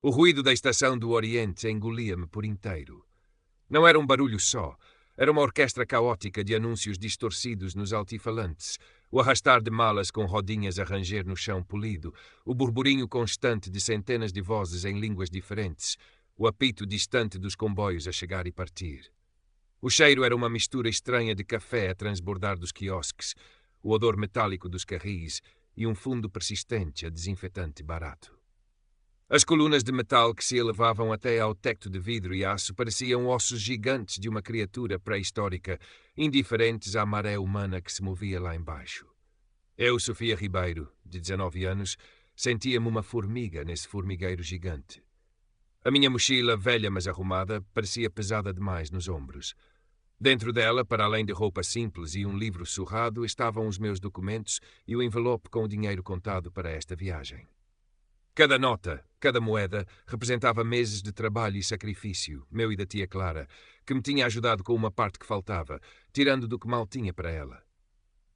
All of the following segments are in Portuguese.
O ruído da estação do Oriente engolia-me por inteiro. Não era um barulho só. Era uma orquestra caótica de anúncios distorcidos nos altifalantes, o arrastar de malas com rodinhas a ranger no chão polido, o burburinho constante de centenas de vozes em línguas diferentes, o apito distante dos comboios a chegar e partir. O cheiro era uma mistura estranha de café a transbordar dos quiosques, o odor metálico dos carris e um fundo persistente a desinfetante barato. As colunas de metal que se elevavam até ao teto de vidro e aço pareciam ossos gigantes de uma criatura pré-histórica, indiferentes à maré humana que se movia lá embaixo. Eu, Sofia Ribeiro, de 19 anos, sentia-me uma formiga nesse formigueiro gigante. A minha mochila, velha mas arrumada, parecia pesada demais nos ombros. Dentro dela, para além de roupa simples e um livro surrado, estavam os meus documentos e o envelope com o dinheiro contado para esta viagem. Cada nota, cada moeda, representava meses de trabalho e sacrifício, meu e da tia Clara, que me tinha ajudado com uma parte que faltava, tirando do que mal tinha para ela.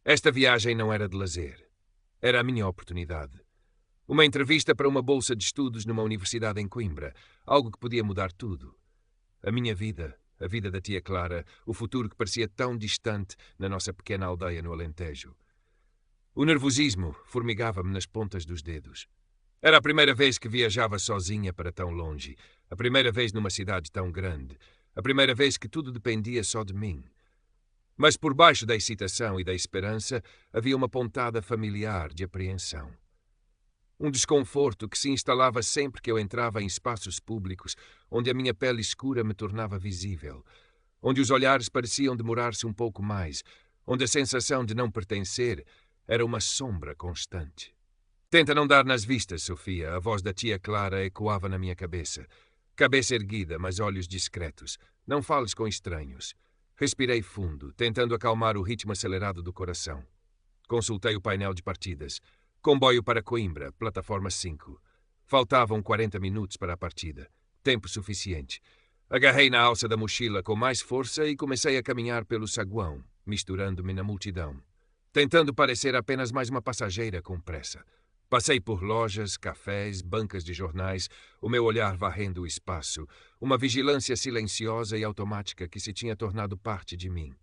Esta viagem não era de lazer. Era a minha oportunidade. Uma entrevista para uma bolsa de estudos numa universidade em Coimbra, algo que podia mudar tudo. A minha vida, a vida da tia Clara, o futuro que parecia tão distante na nossa pequena aldeia no Alentejo. O nervosismo formigava-me nas pontas dos dedos. Era a primeira vez que viajava sozinha para tão longe, a primeira vez numa cidade tão grande, a primeira vez que tudo dependia só de mim. Mas por baixo da excitação e da esperança havia uma pontada familiar de apreensão. Um desconforto que se instalava sempre que eu entrava em espaços públicos onde a minha pele escura me tornava visível, onde os olhares pareciam demorar-se um pouco mais, onde a sensação de não pertencer era uma sombra constante. Tenta não dar nas vistas, Sofia, a voz da tia Clara ecoava na minha cabeça. Cabeça erguida, mas olhos discretos. Não fales com estranhos. Respirei fundo, tentando acalmar o ritmo acelerado do coração. Consultei o painel de partidas. Comboio para Coimbra, plataforma 5. Faltavam 40 minutos para a partida. Tempo suficiente. Agarrei na alça da mochila com mais força e comecei a caminhar pelo saguão, misturando-me na multidão, tentando parecer apenas mais uma passageira com pressa. Passei por lojas, cafés, bancas de jornais, o meu olhar varrendo o espaço, uma vigilância silenciosa e automática que se tinha tornado parte de mim.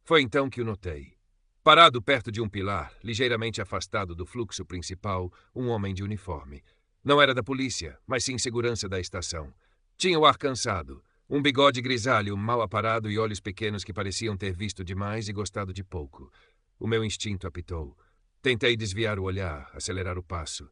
Foi então que o notei. Parado perto de um pilar, ligeiramente afastado do fluxo principal, um homem de uniforme. Não era da polícia, mas sim segurança da estação. Tinha o ar cansado, um bigode grisalho mal aparado e olhos pequenos que pareciam ter visto demais e gostado de pouco. O meu instinto apitou. Tentei desviar o olhar, acelerar o passo.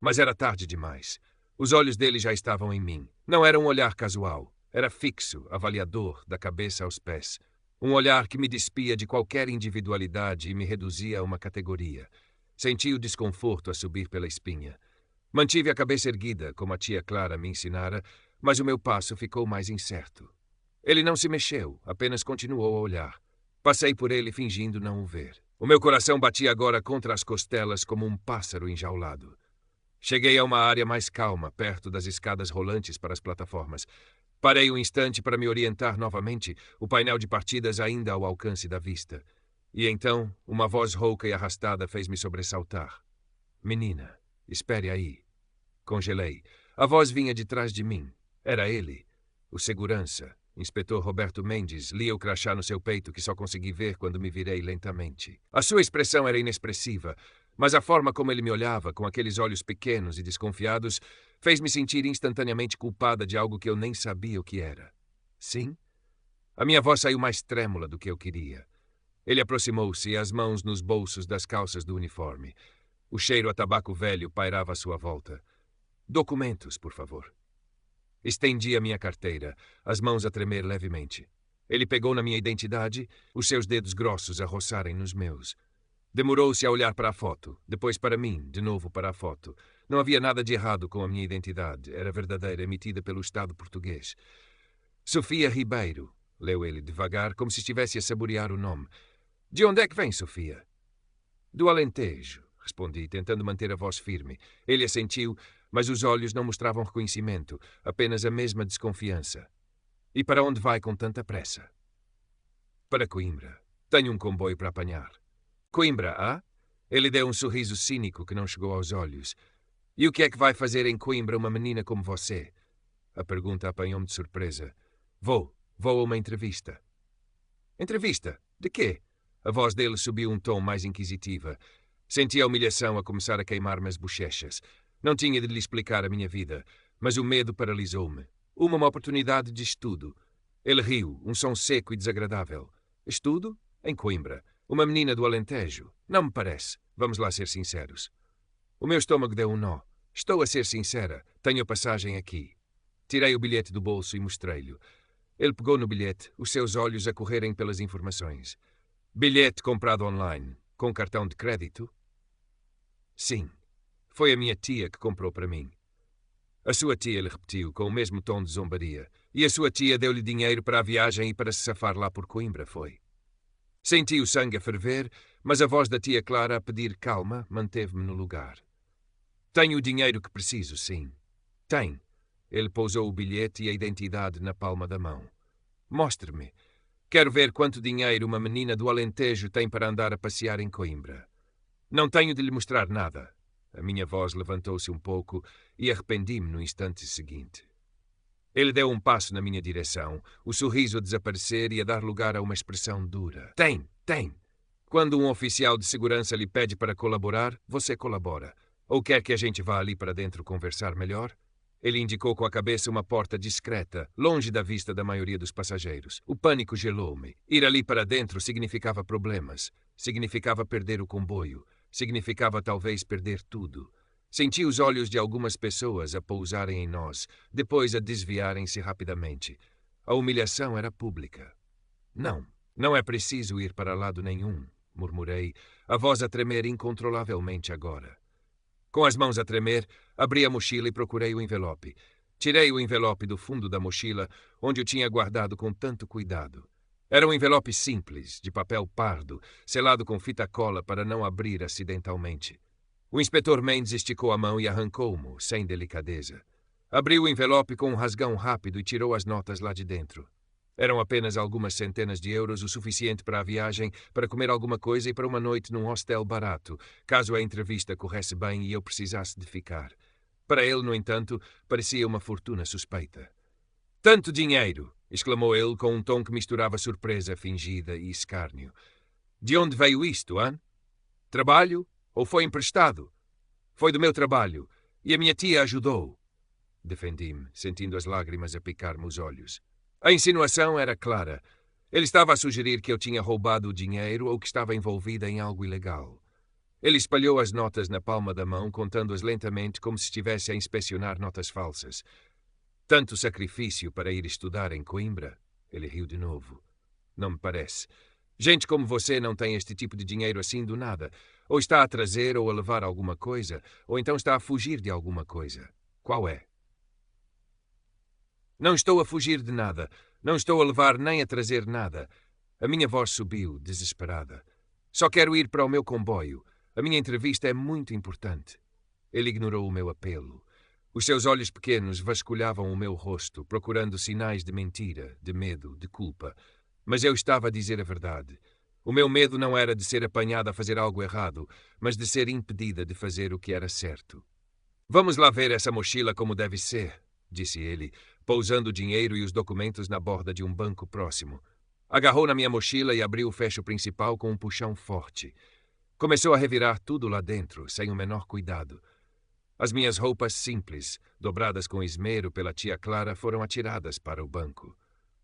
Mas era tarde demais. Os olhos dele já estavam em mim. Não era um olhar casual. Era fixo, avaliador, da cabeça aos pés. Um olhar que me despia de qualquer individualidade e me reduzia a uma categoria. Senti o desconforto a subir pela espinha. Mantive a cabeça erguida, como a tia Clara me ensinara, mas o meu passo ficou mais incerto. Ele não se mexeu, apenas continuou a olhar. Passei por ele fingindo não o ver. O meu coração batia agora contra as costelas como um pássaro enjaulado. Cheguei a uma área mais calma, perto das escadas rolantes para as plataformas. Parei um instante para me orientar novamente, o painel de partidas ainda ao alcance da vista. E então, uma voz rouca e arrastada fez-me sobressaltar. Menina, espere aí. Congelei. A voz vinha de trás de mim. Era ele, o segurança. Inspetor Roberto Mendes lia o crachá no seu peito que só consegui ver quando me virei lentamente. A sua expressão era inexpressiva, mas a forma como ele me olhava, com aqueles olhos pequenos e desconfiados, fez-me sentir instantaneamente culpada de algo que eu nem sabia o que era. Sim? A minha voz saiu mais trêmula do que eu queria. Ele aproximou-se, as mãos nos bolsos das calças do uniforme. O cheiro a tabaco velho pairava à sua volta. Documentos, por favor. Estendi a minha carteira, as mãos a tremer levemente. Ele pegou na minha identidade, os seus dedos grossos a roçarem nos meus. Demorou-se a olhar para a foto, depois para mim, de novo para a foto. Não havia nada de errado com a minha identidade, era verdadeira, emitida pelo Estado português. Sofia Ribeiro, leu ele devagar, como se estivesse a saborear o nome. De onde é que vem, Sofia? Do Alentejo, respondi, tentando manter a voz firme. Ele assentiu, mas os olhos não mostravam reconhecimento, apenas a mesma desconfiança. E para onde vai com tanta pressa? Para Coimbra. Tenho um comboio para apanhar. Coimbra, ah? Ele deu um sorriso cínico que não chegou aos olhos. E o que é que vai fazer em Coimbra uma menina como você? A pergunta apanhou-me de surpresa. Vou a uma entrevista. Entrevista? De quê? A voz dele subiu um tom mais inquisitiva. Senti a humilhação a começar a queimar-me as bochechas. Não tinha de lhe explicar a minha vida, mas o medo paralisou-me. Uma oportunidade de estudo. Ele riu, um som seco e desagradável. Estudo? Em Coimbra. Uma menina do Alentejo. Não me parece. Vamos lá ser sinceros. O meu estômago deu um nó. Estou a ser sincera. Tenho a passagem aqui. Tirei o bilhete do bolso e mostrei-lhe. Ele pegou no bilhete, os seus olhos a correrem pelas informações. Bilhete comprado online, com cartão de crédito? Sim. Foi a minha tia que comprou para mim. A sua tia lhe repetiu, com o mesmo tom de zombaria. E a sua tia deu-lhe dinheiro para a viagem e para se safar lá por Coimbra, foi. Senti o sangue a ferver, mas a voz da tia Clara a pedir calma manteve-me no lugar. Tenho o dinheiro que preciso, sim. Tem. Ele pousou o bilhete e a identidade na palma da mão. Mostre-me. Quero ver quanto dinheiro uma menina do Alentejo tem para andar a passear em Coimbra. Não tenho de lhe mostrar nada. A minha voz levantou-se um pouco e arrependi-me no instante seguinte. Ele deu um passo na minha direção, o sorriso a desaparecer e a dar lugar a uma expressão dura. Tem. Quando um oficial de segurança lhe pede para colaborar, você colabora. Ou quer que a gente vá ali para dentro conversar melhor? Ele indicou com a cabeça uma porta discreta, longe da vista da maioria dos passageiros. O pânico gelou-me. Ir ali para dentro significava problemas. Significava perder o comboio. Significava talvez perder tudo. Senti os olhos de algumas pessoas a pousarem em nós, depois a desviarem-se rapidamente. A humilhação era pública. Não é preciso ir para lado nenhum, murmurei, a voz a tremer incontrolavelmente agora. Com as mãos a tremer, abri a mochila e procurei o envelope. Tirei o envelope do fundo da mochila, onde o tinha guardado com tanto cuidado. Era um envelope simples, de papel pardo, selado com fita cola para não abrir acidentalmente. O inspetor Mendes esticou a mão e arrancou-mo, sem delicadeza. Abriu o envelope com um rasgão rápido e tirou as notas lá de dentro. Eram apenas algumas centenas de euros, o suficiente para a viagem, para comer alguma coisa e para uma noite num hostel barato, caso a entrevista corresse bem e eu precisasse de ficar. Para ele, no entanto, parecia uma fortuna suspeita. Tanto dinheiro! Exclamou ele com um tom que misturava surpresa fingida e escárnio. De onde veio isto, hein? Trabalho? Ou foi emprestado? Foi do meu trabalho, e a minha tia ajudou. Defendi-me, sentindo as lágrimas a picar-me os olhos. A insinuação era clara. Ele estava a sugerir que eu tinha roubado o dinheiro ou que estava envolvida em algo ilegal. Ele espalhou as notas na palma da mão, contando-as lentamente como se estivesse a inspecionar notas falsas. Tanto sacrifício para ir estudar em Coimbra? Ele riu de novo. Não me parece. Gente como você não tem este tipo de dinheiro assim do nada. Ou está a trazer ou a levar alguma coisa, ou então está a fugir de alguma coisa. Qual é? Não estou a fugir de nada. Não estou a levar nem a trazer nada. A minha voz subiu, desesperada. Só quero ir para o meu comboio. A minha entrevista é muito importante. Ele ignorou o meu apelo. Os seus olhos pequenos vasculhavam o meu rosto, procurando sinais de mentira, de medo, de culpa. Mas eu estava a dizer a verdade. O meu medo não era de ser apanhada a fazer algo errado, mas de ser impedida de fazer o que era certo. Vamos lá ver essa mochila como deve ser, disse ele, pousando o dinheiro e os documentos na borda de um banco próximo. Agarrou na minha mochila e abriu o fecho principal com um puxão forte. Começou a revirar tudo lá dentro, sem o menor cuidado. As minhas roupas simples, dobradas com esmero pela tia Clara, foram atiradas para o banco.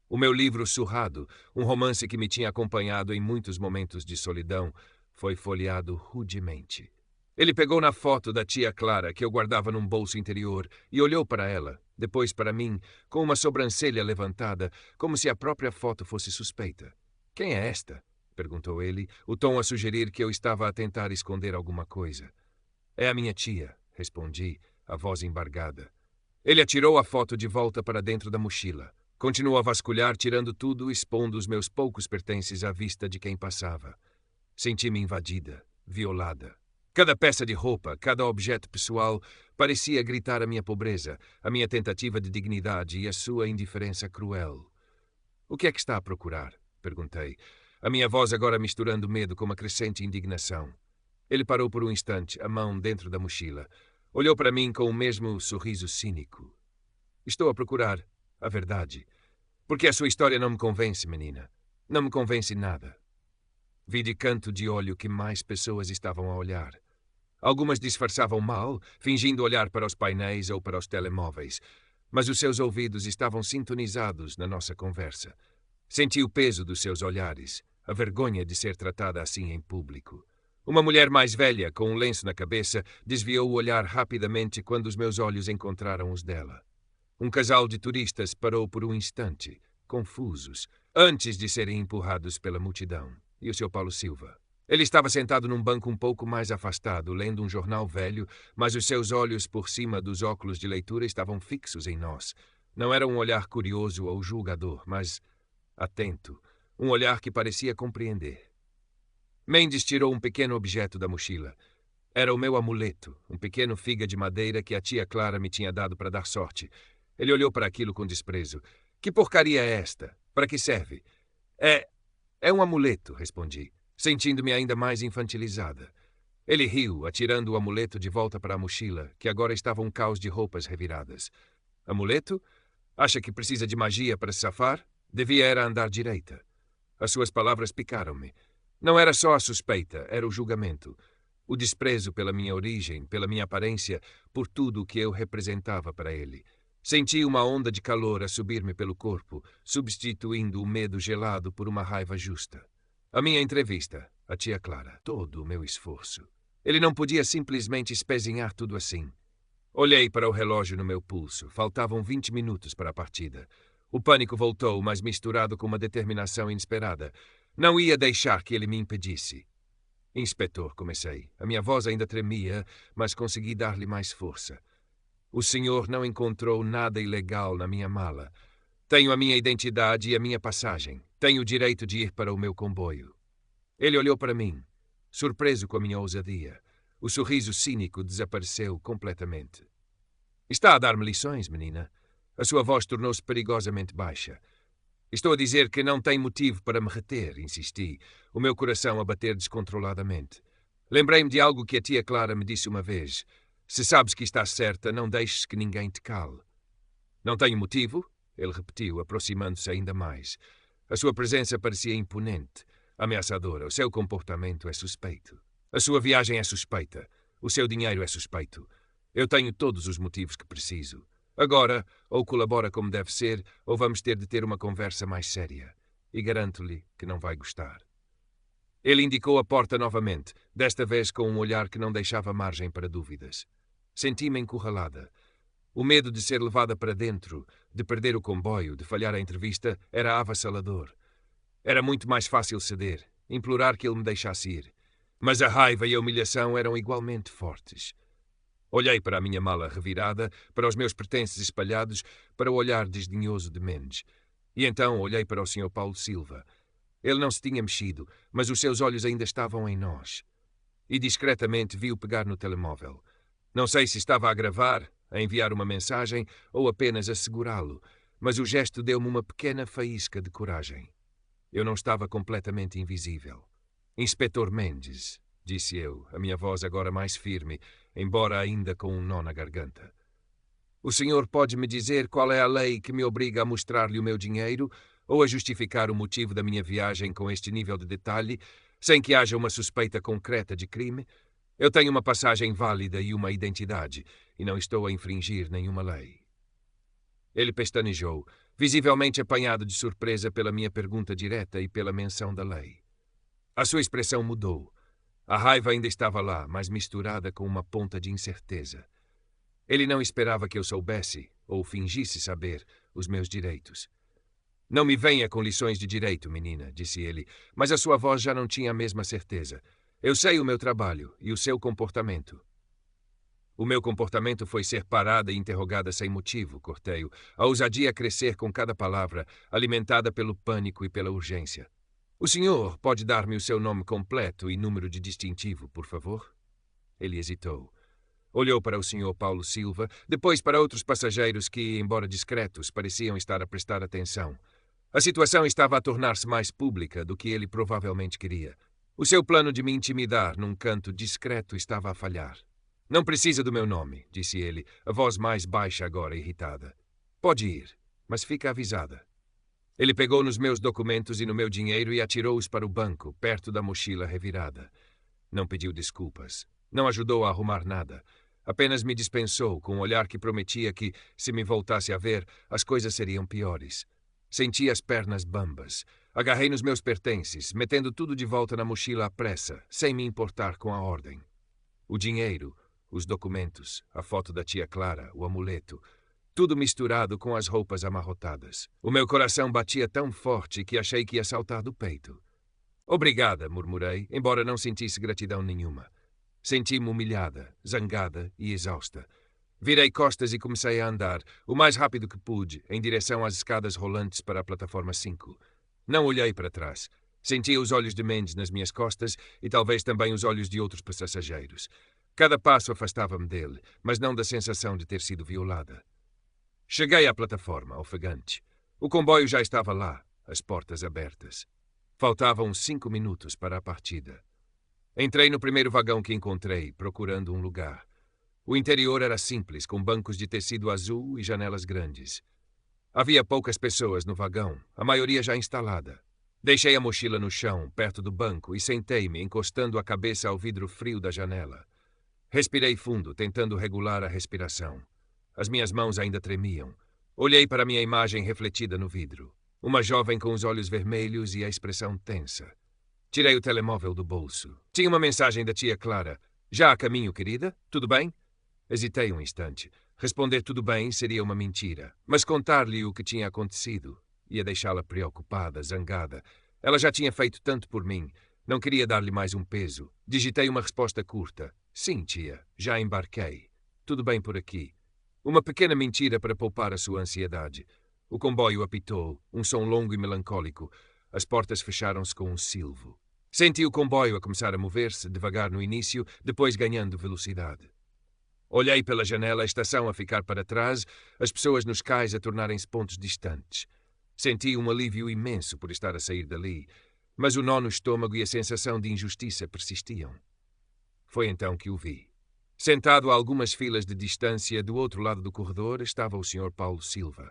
O meu livro surrado, um romance que me tinha acompanhado em muitos momentos de solidão, foi folheado rudemente. Ele pegou na foto da tia Clara, que eu guardava num bolso interior, e olhou para ela, depois para mim, com uma sobrancelha levantada, como se a própria foto fosse suspeita. — Quem é esta? Perguntou ele, o tom a sugerir que eu estava a tentar esconder alguma coisa. — É a minha tia, respondi, a voz embargada. Ele atirou a foto de volta para dentro da mochila. Continuou a vasculhar, tirando tudo, expondo os meus poucos pertences à vista de quem passava. Senti-me invadida, violada. Cada peça de roupa, cada objeto pessoal parecia gritar a minha pobreza, a minha tentativa de dignidade e a sua indiferença cruel. — O que é que está a procurar? Perguntei, a minha voz agora misturando medo com uma crescente indignação. Ele parou por um instante, a mão dentro da mochila. Olhou para mim com o mesmo sorriso cínico. Estou a procurar a verdade. Porque a sua história não me convence, menina. Não me convence nada. Vi de canto de olho que mais pessoas estavam a olhar. Algumas disfarçavam mal, fingindo olhar para os painéis ou para os telemóveis, mas os seus ouvidos estavam sintonizados na nossa conversa. Senti o peso dos seus olhares, a vergonha de ser tratada assim em público. Uma mulher mais velha, com um lenço na cabeça, desviou o olhar rapidamente quando os meus olhos encontraram os dela. Um casal de turistas parou por um instante, confusos, antes de serem empurrados pela multidão. E o Sr. Paulo Silva? Ele estava sentado num banco um pouco mais afastado, lendo um jornal velho, mas os seus olhos por cima dos óculos de leitura estavam fixos em nós. Não era um olhar curioso ou julgador, mas atento, um olhar que parecia compreender. Mendes tirou um pequeno objeto da mochila. Era o meu amuleto, um pequeno figa de madeira que a tia Clara me tinha dado para dar sorte. Ele olhou para aquilo com desprezo. Que porcaria é esta? Para que serve? É um amuleto, respondi, sentindo-me ainda mais infantilizada. Ele riu, atirando o amuleto de volta para a mochila, que agora estava um caos de roupas reviradas. Amuleto? Acha que precisa de magia para se safar? Devia era andar direita. As suas palavras picaram-me. Não era só a suspeita, era o julgamento. O desprezo pela minha origem, pela minha aparência, por tudo o que eu representava para ele. Senti uma onda de calor a subir-me pelo corpo, substituindo o medo gelado por uma raiva justa. A minha entrevista, a tia Clara, todo o meu esforço. Ele não podia simplesmente espezinhar tudo assim. Olhei para o relógio no meu pulso. Faltavam 20 minutos para a partida. O pânico voltou, mas misturado com uma determinação inesperada. Não ia deixar que ele me impedisse. Inspetor, comecei. A minha voz ainda tremia, mas consegui dar-lhe mais força. O senhor não encontrou nada ilegal na minha mala. Tenho a minha identidade e a minha passagem. Tenho o direito de ir para o meu comboio. Ele olhou para mim, surpreso com a minha ousadia. O sorriso cínico desapareceu completamente. Está a dar-me lições, menina? A sua voz tornou-se perigosamente baixa. Estou a dizer que não tem motivo para me reter, insisti, o meu coração a bater descontroladamente. Lembrei-me de algo que a tia Clara me disse uma vez. Se sabes que estás certa, não deixes que ninguém te cale. Não tenho motivo? Ele repetiu, aproximando-se ainda mais. A sua presença parecia imponente, ameaçadora. O seu comportamento é suspeito. A sua viagem é suspeita. O seu dinheiro é suspeito. Eu tenho todos os motivos que preciso. Agora, ou colabora como deve ser, ou vamos ter de ter uma conversa mais séria. E garanto-lhe que não vai gostar. Ele indicou a porta novamente, desta vez com um olhar que não deixava margem para dúvidas. Senti-me encurralada. O medo de ser levada para dentro, de perder o comboio, de falhar a entrevista, era avassalador. Era muito mais fácil ceder, implorar que ele me deixasse ir. Mas a raiva e a humilhação eram igualmente fortes. Olhei para a minha mala revirada, para os meus pertences espalhados, para o olhar desdenhoso de Mendes. E então olhei para o Sr. Paulo Silva. Ele não se tinha mexido, mas os seus olhos ainda estavam em nós. E discretamente vi-o pegar no telemóvel. Não sei se estava a gravar, a enviar uma mensagem ou apenas a segurá-lo, mas o gesto deu-me uma pequena faísca de coragem. Eu não estava completamente invisível. Inspetor Mendes, disse eu, a minha voz agora mais firme, embora ainda com um nó na garganta. O senhor pode me dizer qual é a lei que me obriga a mostrar-lhe o meu dinheiro ou a justificar o motivo da minha viagem com este nível de detalhe, sem que haja uma suspeita concreta de crime? Eu tenho uma passagem válida e uma identidade, e não estou a infringir nenhuma lei. Ele pestanejou, visivelmente apanhado de surpresa pela minha pergunta direta e pela menção da lei. A sua expressão mudou. A raiva ainda estava lá, mas misturada com uma ponta de incerteza. Ele não esperava que eu soubesse, ou fingisse saber, os meus direitos. Não me venha com lições de direito, menina, disse ele, mas a sua voz já não tinha a mesma certeza. Eu sei o meu trabalho e o seu comportamento. O meu comportamento foi ser parada e interrogada sem motivo, cortei-o, a ousadia a crescer com cada palavra, alimentada pelo pânico e pela urgência. O senhor pode dar-me o seu nome completo e número de distintivo, por favor? Ele hesitou. Olhou para o Sr. Paulo Silva, depois para outros passageiros que, embora discretos, pareciam estar a prestar atenção. A situação estava a tornar-se mais pública do que ele provavelmente queria. O seu plano de me intimidar num canto discreto estava a falhar. Não precisa do meu nome, disse ele, a voz mais baixa agora, irritada. Pode ir, mas fica avisada. Ele pegou nos meus documentos e no meu dinheiro e atirou-os para o banco, perto da mochila revirada. Não pediu desculpas. Não ajudou a arrumar nada. Apenas me dispensou, com um olhar que prometia que, se me voltasse a ver, as coisas seriam piores. Senti as pernas bambas. Agarrei nos meus pertences, metendo tudo de volta na mochila à pressa, sem me importar com a ordem. O dinheiro, os documentos, a foto da tia Clara, o amuleto, tudo misturado com as roupas amarrotadas. O meu coração batia tão forte que achei que ia saltar do peito. Obrigada, murmurei, embora não sentisse gratidão nenhuma. Senti-me humilhada, zangada e exausta. Virei costas e comecei a andar, o mais rápido que pude, em direção às escadas rolantes para a plataforma 5. Não olhei para trás. Sentia os olhos de Mendes nas minhas costas e talvez também os olhos de outros passageiros. Cada passo afastava-me dele, mas não da sensação de ter sido violada. Cheguei à plataforma, ofegante. O comboio já estava lá, as portas abertas. Faltavam 5 minutos para a partida. Entrei no primeiro vagão que encontrei, procurando um lugar. O interior era simples, com bancos de tecido azul e janelas grandes. Havia poucas pessoas no vagão, a maioria já instalada. Deixei a mochila no chão, perto do banco, e sentei-me, encostando a cabeça ao vidro frio da janela. Respirei fundo, tentando regular a respiração. As minhas mãos ainda tremiam. Olhei para minha imagem refletida no vidro. Uma jovem com os olhos vermelhos e a expressão tensa. Tirei o telemóvel do bolso. Tinha uma mensagem da tia Clara. Já a caminho, querida? Tudo bem? Hesitei um instante. Responder tudo bem seria uma mentira. Mas contar-lhe o que tinha acontecido ia deixá-la preocupada, zangada. Ela já tinha feito tanto por mim. Não queria dar-lhe mais um peso. Digitei uma resposta curta. Sim, tia. Já embarquei. Tudo bem por aqui. Uma pequena mentira para poupar a sua ansiedade. O comboio apitou, um som longo e melancólico. As portas fecharam-se com um silvo. Senti o comboio a começar a mover-se, devagar no início, depois ganhando velocidade. Olhei pela janela, a estação a ficar para trás, as pessoas nos cais a tornarem-se pontos distantes. Senti um alívio imenso por estar a sair dali, mas o nó no estômago e a sensação de injustiça persistiam. Foi então que o vi. Sentado a algumas filas de distância, do outro lado do corredor, estava o Sr. Paulo Silva.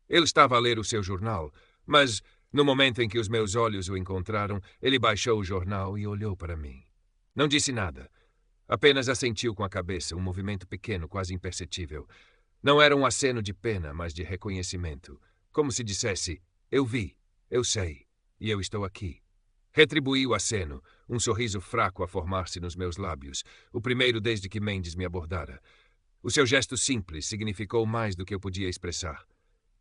Ele estava a ler o seu jornal, mas, no momento em que os meus olhos o encontraram, ele baixou o jornal e olhou para mim. Não disse nada. Apenas assentiu com a cabeça, um movimento pequeno, quase imperceptível. Não era um aceno de pena, mas de reconhecimento. Como se dissesse, eu vi, eu sei, e eu estou aqui. Retribuí o aceno, um sorriso fraco a formar-se nos meus lábios, o primeiro desde que Mendes me abordara. O seu gesto simples significou mais do que eu podia expressar.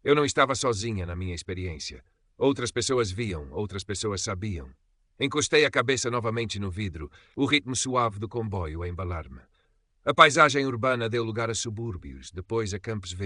Eu não estava sozinha na minha experiência. Outras pessoas viam, outras pessoas sabiam. Encostei a cabeça novamente no vidro, o ritmo suave do comboio a embalar-me. A paisagem urbana deu lugar a subúrbios, depois a campos verdes.